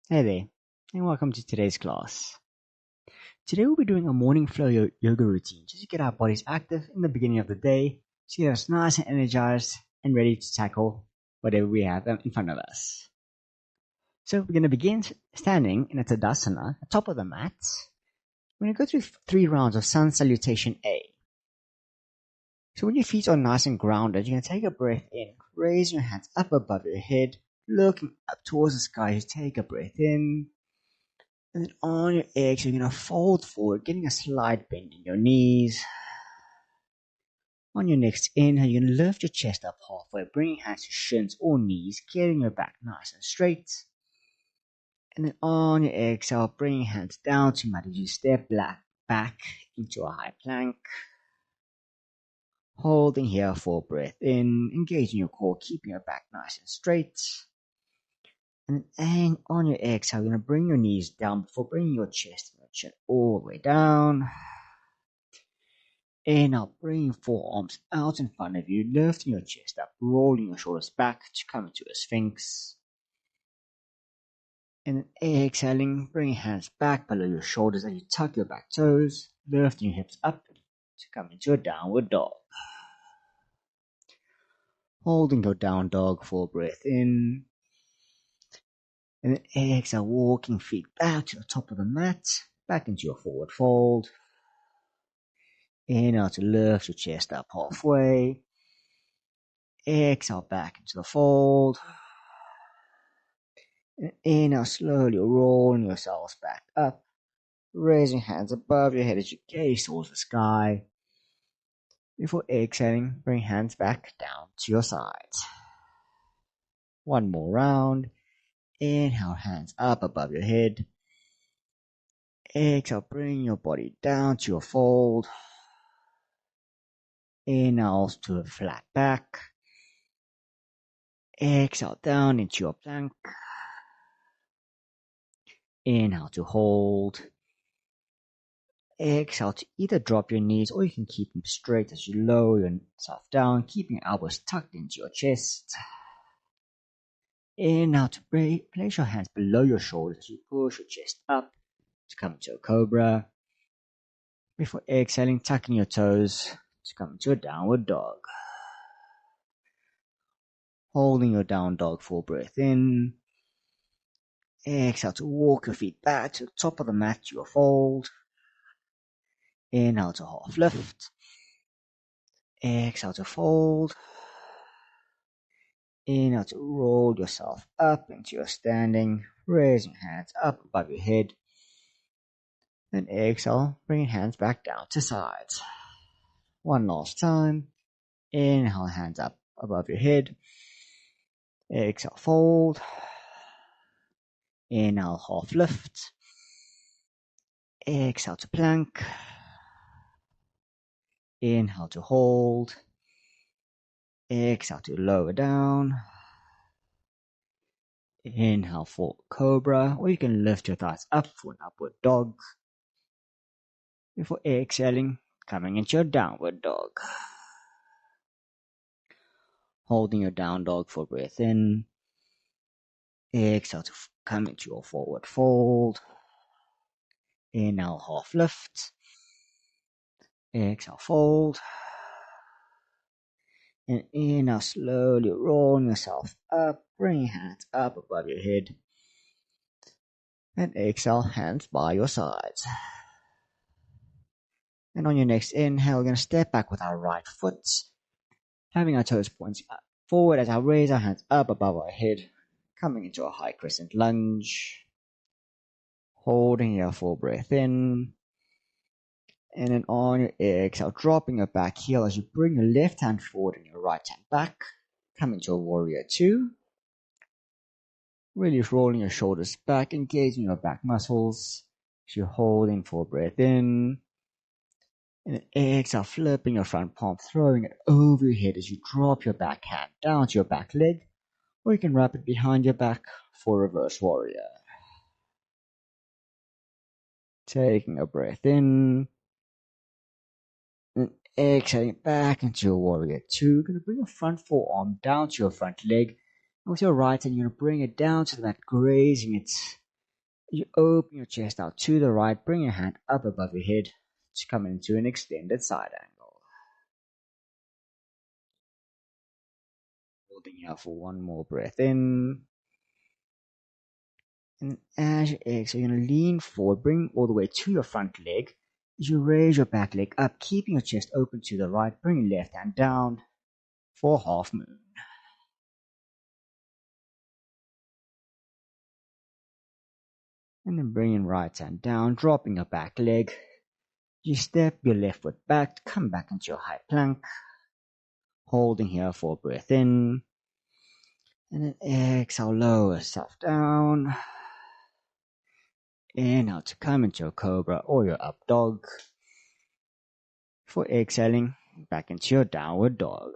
Hey there, and welcome to today's class. Today we'll be doing a morning flow yoga routine just to get our bodies active in the beginning of the day, to get us nice and energized and ready to tackle whatever we have in front of us. So we're going to begin standing in a Tadasana, at top of the mat. We're going to go through 3 rounds of Sun Salutation A. So when your feet are nice and grounded, you're going to take a breath in, raise your hands up above your head, looking up towards the sky. You take a breath in. And then on your exhale, you're going to fold forward, getting a slight bend in your knees. On your next inhale, you're going to lift your chest up halfway, bringing hands to shins or knees, getting your back nice and straight. And then on your exhale, bringing hands down to mat as you step back into a high plank. Holding here for a breath in, engaging your core, keeping your back nice and straight. And then on your exhale, you're going to bring your knees down before bringing your chest and your chin all the way down. Inhale, bringing forearms out in front of you, lifting your chest up, rolling your shoulders back to come into a sphinx. And then exhaling, bringing hands back below your shoulders as you tuck your back toes, lifting your hips up to come into a downward dog. Holding your down dog for a breath in. And then exhale, walking feet back to the top of the mat, back into your forward fold. Inhale to lift your chest up halfway. Exhale back into the fold. And inhale, slowly rolling yourselves back up. Raising hands above your head as you gaze towards the sky. Before exhaling, bring hands back down to your sides. One more round. Inhale, hands up above your head. Exhale, bring your body down to your fold. Inhale to a flat back. Exhale down into your plank. Inhale to hold. Exhale to either drop your knees or you can keep them straight as you lower yourself down, keeping your elbows tucked into your chest. Inhale to place your hands below your shoulders to push your chest up to come into a cobra. Before exhaling, tucking your toes to come into a downward dog. Holding your down dog for a breath in. Exhale to walk your feet back to the top of the mat to your fold. Inhale to half lift. Exhale to fold. Inhale to roll yourself up into your standing, raising hands up above your head. Then exhale, bringing hands back down to sides. One last time. Inhale, hands up above your head. Exhale, fold. Inhale, half lift. Exhale to plank. Inhale to hold. Exhale to lower down. Inhale for cobra, or you can lift your thighs up for an upward dog. Before exhaling, coming into your downward dog. Holding your down dog for a breath in. Exhale to come into your forward fold. Inhale, half lift. Exhale, fold. And inhale, slowly rolling yourself up, bring hands up above your head. And exhale, hands by your sides. And on your next inhale, we're going to step back with our right foot, having our toes pointing forward as I raise our hands up above our head, coming into a high crescent lunge. Holding your full breath in. And then on your exhale, dropping your back heel as you bring your left hand forward and your right hand back. Come into a warrior 2. Really rolling your shoulders back, engaging your back muscles. As you're holding full breath in. And then exhale, flipping your front palm, throwing it over your head as you drop your back hand down to your back leg. Or you can wrap it behind your back for reverse warrior. Taking a breath in. And exhaling back into your warrior 2. You're going to bring your front forearm down to your front leg. And with your right hand, you're going to bring it down to the mat, grazing it You open your chest out to the right, bring your hand up above your head to come into an extended side angle. Holding here for one more breath in. And as you exhale, you're going to lean forward, bring all the way to your front leg. As you raise your back leg up, keeping your chest open to the right, bring your left hand down for half moon. And then bring your right hand down, dropping your back leg. You step your left foot back, come back into your high plank. Holding here for a breath in. And then exhale, lower yourself down. Inhale to come into your cobra or your up dog. For exhaling, back into your downward dog.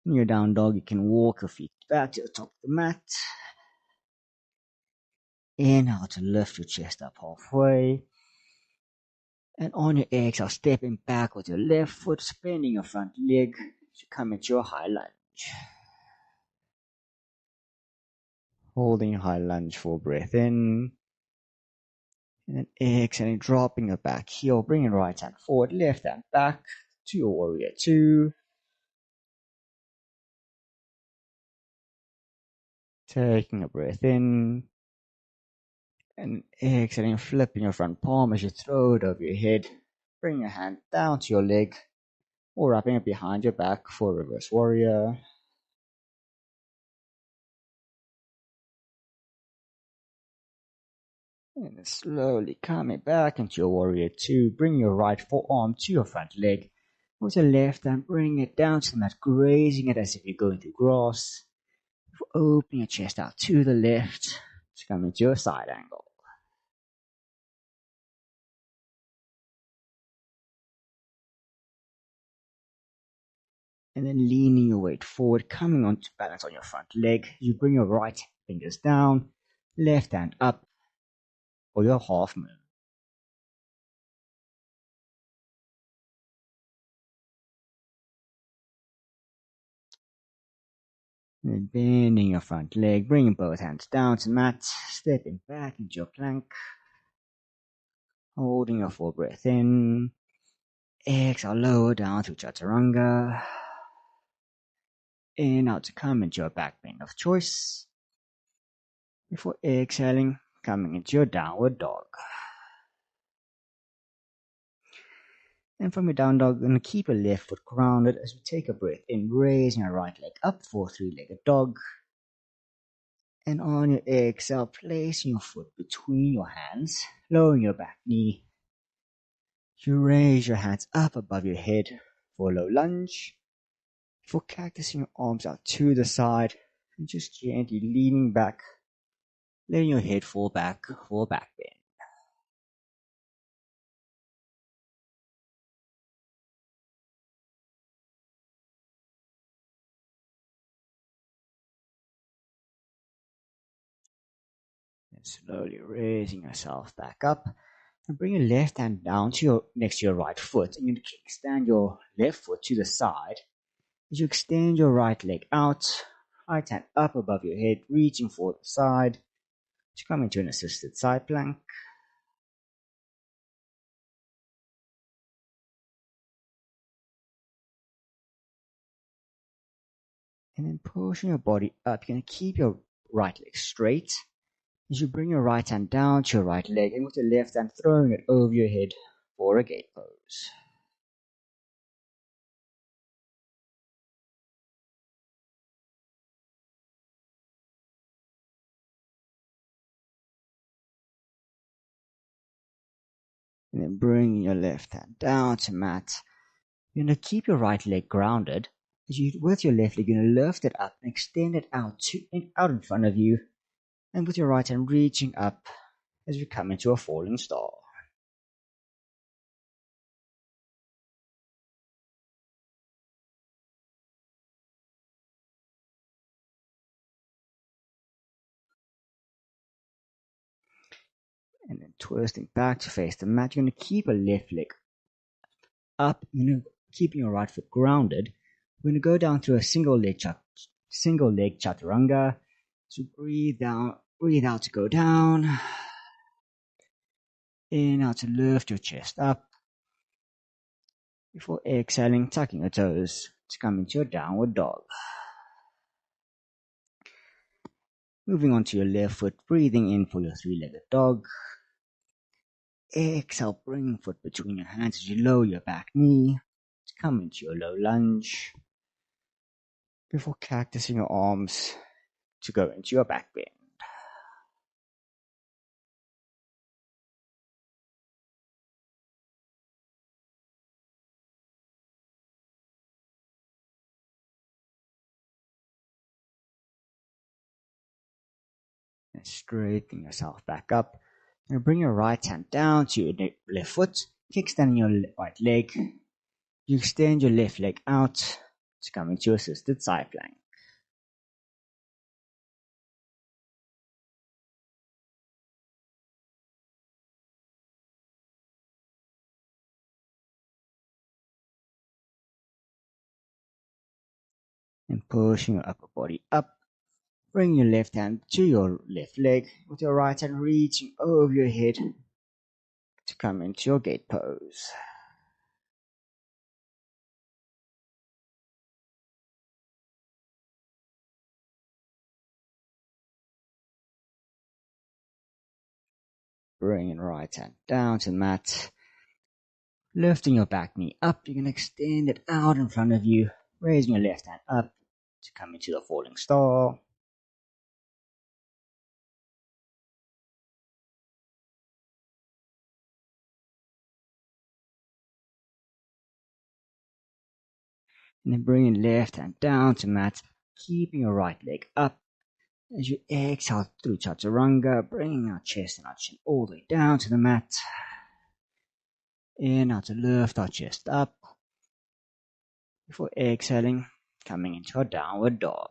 In your down dog, you can walk your feet back to the top of the mat. Inhale to lift your chest up halfway. And on your exhale, stepping back with your left foot, bending your front leg to come into your high lunge. Holding your high lunge for a breath in. And then exhaling, dropping your back heel, bringing right hand forward, left hand back to your warrior two. Taking a breath in. And exhaling, flipping your front palm as you throw it over your head. Bring your hand down to your leg or wrapping it behind your back for reverse warrior. And slowly coming back into your warrior two. Bring your right forearm to your front leg. With your left hand, bring it down to the mat, grazing it as if you're going through grass. Open your chest out to the left to come into your side angle. And then leaning your weight forward, coming on to balance on your front leg. You bring your right fingers down, left hand up, or your half moon. And then bending your front leg, bringing both hands down to the mat, stepping back into your plank. Holding your full breath in. Exhale, lower down to chaturanga. Inhale to come into your back bend of choice. Before exhaling, coming into your downward dog. And from your down dog, you're going to keep your left foot grounded as we take a breath in, raising your right leg up for three-legged dog. And on your exhale, placing your foot between your hands, lowering your back knee. You raise your hands up above your head for a low lunge. For cactusing your arms out to the side and just gently leaning back, letting your head fall back for a back bend. And slowly raising yourself back up and bring your left hand down to your next to your right foot, and you extend your left foot to the side as you extend your right leg out, right hand up above your head, reaching for the side to come into an assisted side plank. And then pushing your body up, you're going to keep your right leg straight as you bring your right hand down to your right leg, and with your left hand throwing it over your head for a gate pose. And then bringing your left hand down to mat. You're going to keep your right leg grounded as you, with your left leg, you're going to lift it up and extend it out in front of you. And with your right hand reaching up as we come into a falling star. And then twisting back to face the mat. You're going to keep a left leg up, keeping your right foot grounded. We're going to go down to a single leg chaturanga. So breathe out to go down. Inhale to lift your chest up. Before exhaling, tucking your toes to come into your downward dog. Moving on to your left foot, breathing in for your three-legged dog. Exhale, bring foot between your hands as you lower your back knee to come into your low lunge. Before cactusing your arms to go into your back bend. And straighten yourself back up. And bring your right hand down to your left foot. Kickstand your right leg. You extend your left leg out to come into assisted side plank. And pushing your upper body up. Bring your left hand to your left leg with your right hand reaching over your head to come into your gate pose. Bring your right hand down to the mat. Lifting your back knee up, you can extend it out in front of you, raising your left hand up to come into the falling star. And then bring your left hand down to mat, keeping your right leg up. As you exhale through chaturanga, bringing our chest and our chin all the way down to the mat. Inhale to lift our chest up. Before exhaling, coming into our downward dog.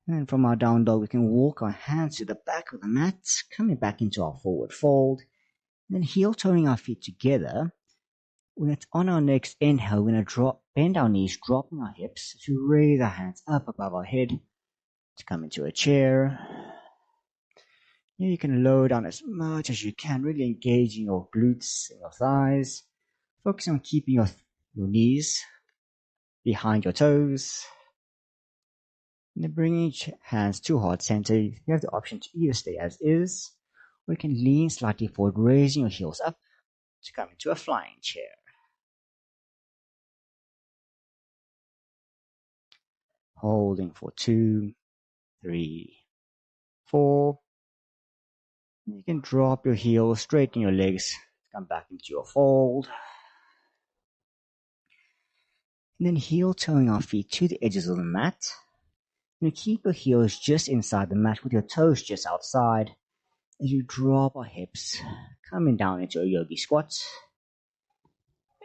And from our down dog, we can walk our hands to the back of the mat, coming back into our forward fold. And then heel toeing our feet together. When it's on our next inhale, we're going to bend our knees, dropping our hips to raise our hands up above our head to come into a chair. Here you can lower down as much as you can, really engaging your glutes and your thighs. Focus on keeping your knees behind your toes. And then bringing hands to heart center, you have the option to either stay as is, or you can lean slightly forward, raising your heels up to come into a flying chair. Holding for 2, 3, 4. You can drop your heels, straighten your legs, come back into your fold. And then heel toeing our feet to the edges of the mat. You keep your heels just inside the mat with your toes just outside. As you drop our hips, coming down into a yogi squat.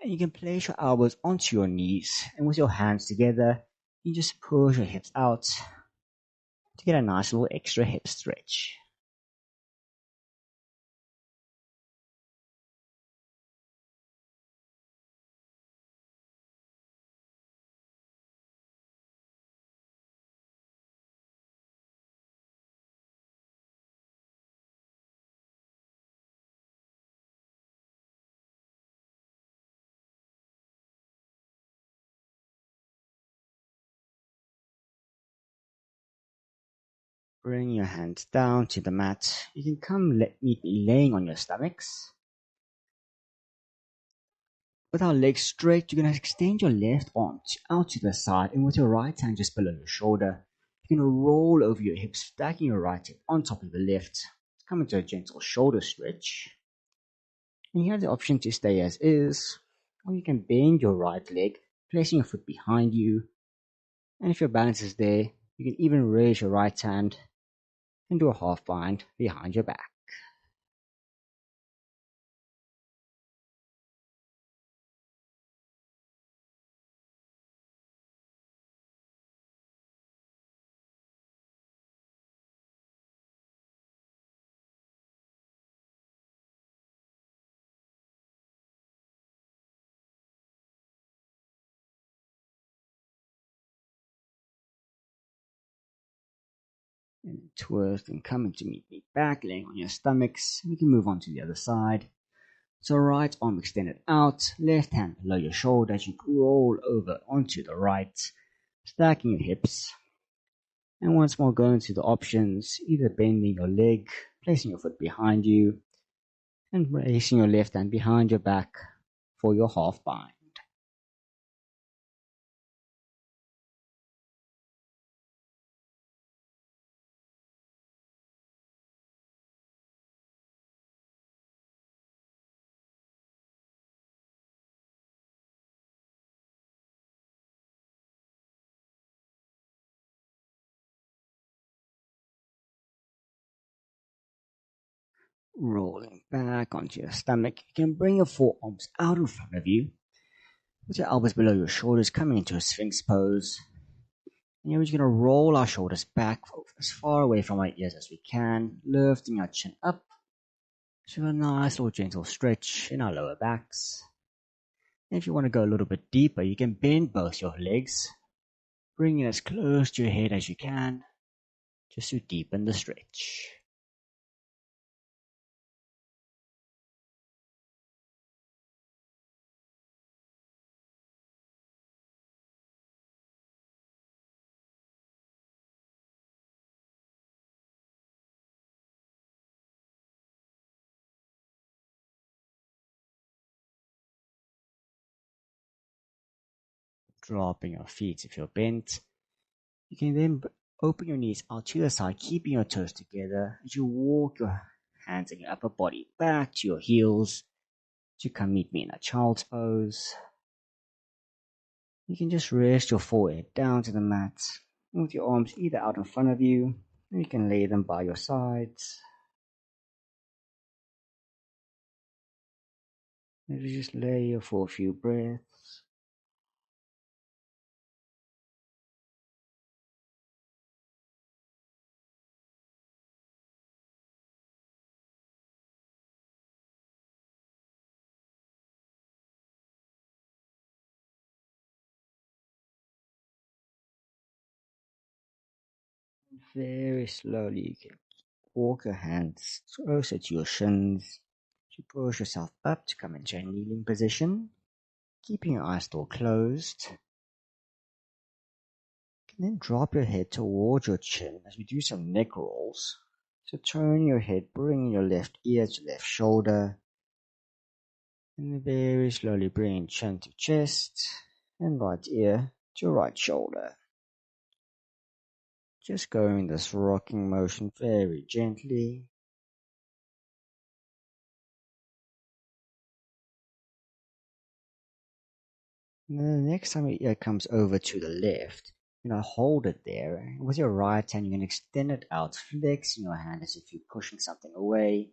And you can place your elbows onto your knees, and with your hands together, you just push your hips out to get a nice little extra hip stretch. Bring your hands down to the mat. You can come neatly laying on your stomachs. With our legs straight, you're going to extend your left arm out to the side, and with your right hand just below your shoulder, you're going to roll over your hips, stacking your right hip on top of the left. Come into a gentle shoulder stretch. And you have the option to stay as is, or you can bend your right leg, placing your foot behind you. And if your balance is there, you can even raise your right hand and do a half bind behind your back. And twist and come into meet back, laying on your stomachs. We can move on to the other side. So right arm extended out, left hand below your shoulder as you roll over onto the right, stacking your hips. And once more going to the options, either bending your leg, placing your foot behind you, and placing your left hand behind your back for your half bind. Rolling back onto your stomach, you can bring your forearms out in front of you, with your elbows below your shoulders, coming into a Sphinx pose. And here we're just going to roll our shoulders back as far away from our ears as we can, lifting our chin up to a nice little gentle stretch in our lower backs. And if you want to go a little bit deeper, you can bend both your legs, bring it as close to your head as you can, just to deepen the stretch. Dropping your feet if you're bent. You can then open your knees out to the side, keeping your toes together as you walk your hands and your upper body back to your heels to come meet me in a child's pose. You can just rest your forehead down to the mat with your arms either out in front of you, or you can lay them by your sides. And just lay here for a few breaths. Very slowly you can walk your hands closer to your shins to push yourself up to come into a kneeling position, keeping your eyes still closed. You can then drop your head towards your chin as we do some neck rolls. So turn your head, bring your left ear to left shoulder, and very slowly bring chin to chest and right ear to right shoulder. Just going this rocking motion very gently. And then the next time your ear comes over to the left, hold it there. And with your right hand, you can extend it out, flexing your hand as if you're pushing something away,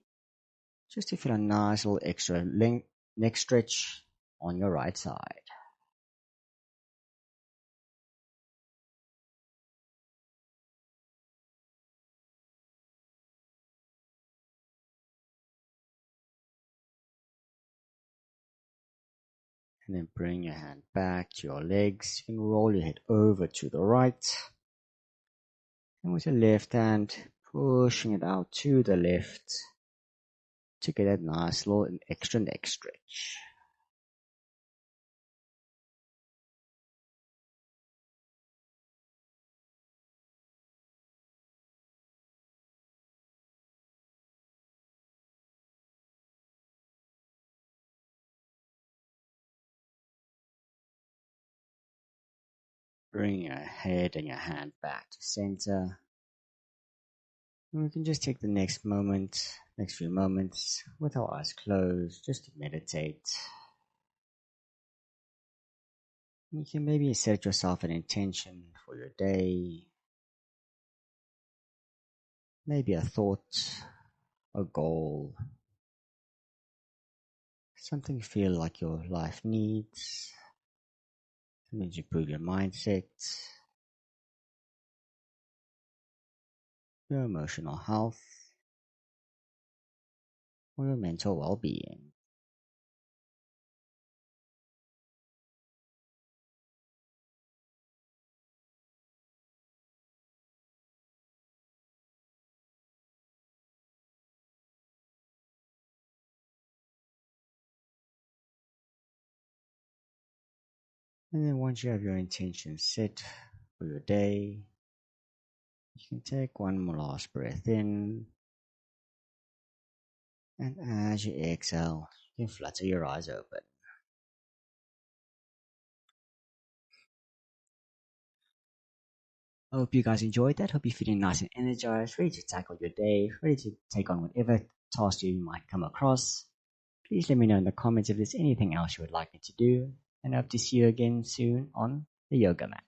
just to feel a nice little extra neck stretch on your right side. And then bring your hand back to your legs. You can roll your head over to the right. And with your left hand, pushing it out to the left to get that nice little extra neck stretch. Bring your head and your hand back to center. And we can just take the next few moments with our eyes closed, just to meditate. You can maybe set yourself an intention for your day, maybe a thought, a goal, something you feel like your life needs, something to improve your mindset, your emotional health, or your mental well-being. And then once you have your intention set for your day, you can take one more last breath in. And as you exhale, you can flutter your eyes open. I hope you guys enjoyed that. Hope you're feeling nice and energized, ready to tackle your day, ready to take on whatever task you might come across. Please let me know in the comments if there's anything else you would like me to do, and I hope to see you again soon on the yoga mat.